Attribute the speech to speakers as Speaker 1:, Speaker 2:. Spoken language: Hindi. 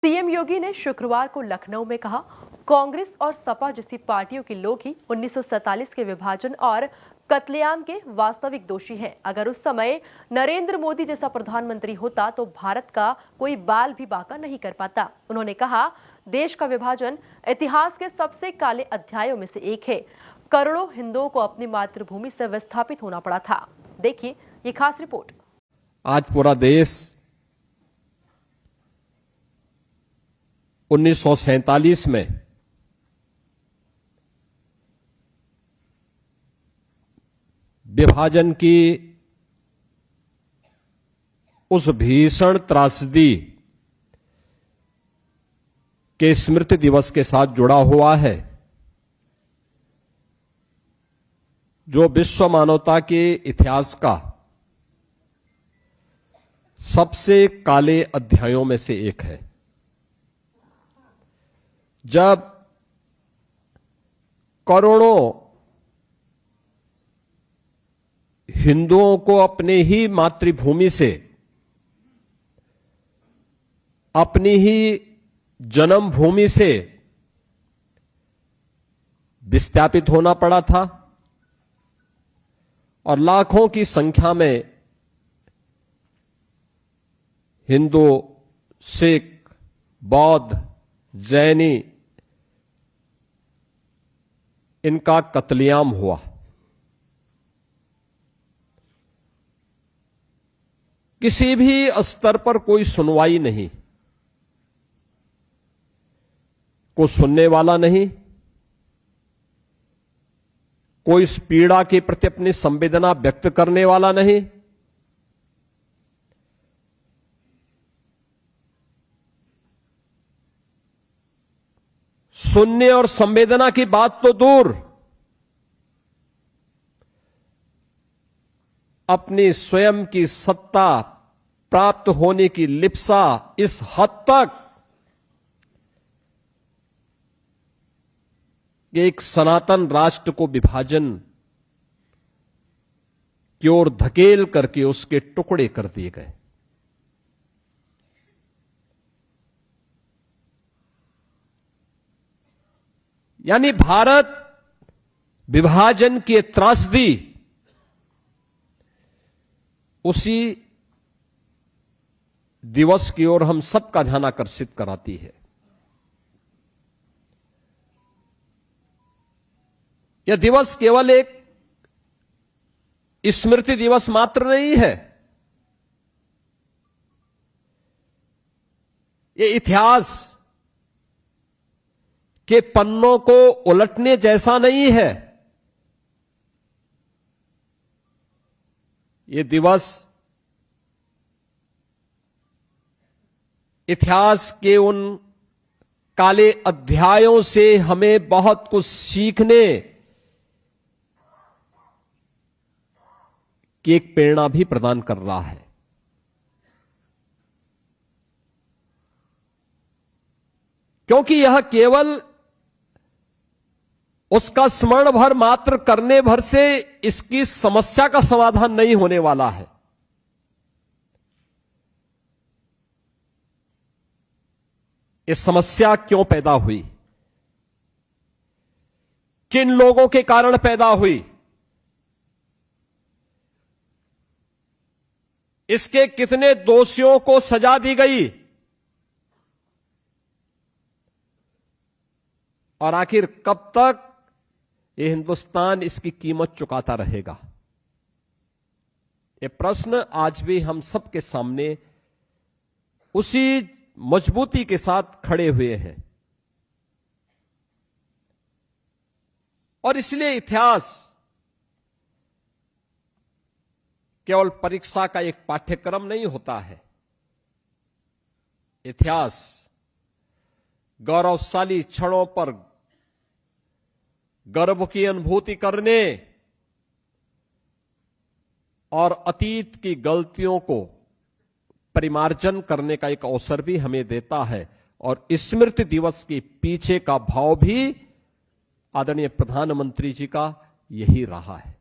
Speaker 1: सीएम योगी ने शुक्रवार को लखनऊ में कहा, कांग्रेस और सपा जैसी पार्टियों के लोग ही 1947 के विभाजन और कत्लेआम के वास्तविक दोषी हैं। अगर उस समय नरेंद्र मोदी जैसा प्रधानमंत्री होता तो भारत का कोई बाल भी बांका नहीं कर पाता। उन्होंने कहा, देश का विभाजन इतिहास के सबसे काले अध्यायों में से एक है। करोड़ों हिंदुओं को अपनी मातृभूमि से विस्थापित होना पड़ा था। देखिए ये खास रिपोर्ट।
Speaker 2: आज पूरा देश 1947 में विभाजन की उस भीषण त्रासदी के स्मृति दिवस के साथ जुड़ा हुआ है, जो विश्व मानवता के इतिहास का सबसे काले अध्यायों में से एक है। जब करोड़ों हिंदुओं को अपने ही मातृभूमि से, अपनी ही जन्मभूमि से विस्थापित होना पड़ा था और लाखों की संख्या में हिंदू, सिख, बौद्ध, जैनी इनका कत्लेआम हुआ। किसी भी स्तर पर कोई सुनवाई नहीं, कोई सुनने वाला नहीं, कोई इस पीड़ा के प्रति अपनी संवेदना व्यक्त करने वाला नहीं। सुनने और संवेदना की बात तो दूर, अपनी स्वयं की सत्ता प्राप्त होने की लिप्सा इस हद तक कि एक सनातन राष्ट्र को विभाजन की ओर धकेल करके उसके टुकड़े कर दिए गए। यानी भारत विभाजन की त्रासदी उसी दिवस की ओर हम सबका ध्यान आकर्षित कराती है। यह दिवस केवल एक स्मृति दिवस मात्र नहीं है, यह इतिहास के पन्नों को उलटने जैसा नहीं है। ये दिवस इतिहास के उन काले अध्यायों से हमें बहुत कुछ सीखने की एक प्रेरणा भी प्रदान कर रहा है। क्योंकि यह केवल उसका स्मरण भर मात्र करने भर से इसकी समस्या का समाधान नहीं होने वाला है। ये समस्या क्यों पैदा हुई, किन लोगों के कारण पैदा हुई, इसके कितने दोषियों को सजा दी गई और आखिर कब तक ये हिंदुस्तान इसकी कीमत चुकाता रहेगा। ये प्रश्न आज भी हम सबके सामने उसी मजबूती के साथ खड़े हुए हैं। और इसलिए इतिहास केवल परीक्षा का एक पाठ्यक्रम नहीं होता है। इतिहास गौरवशाली क्षणों पर गर्व की अनुभूति करने और अतीत की गलतियों को परिमार्जन करने का एक अवसर भी हमें देता है। और स्मृति दिवस के पीछे का भाव भी आदरणीय प्रधानमंत्री जी का यही रहा है।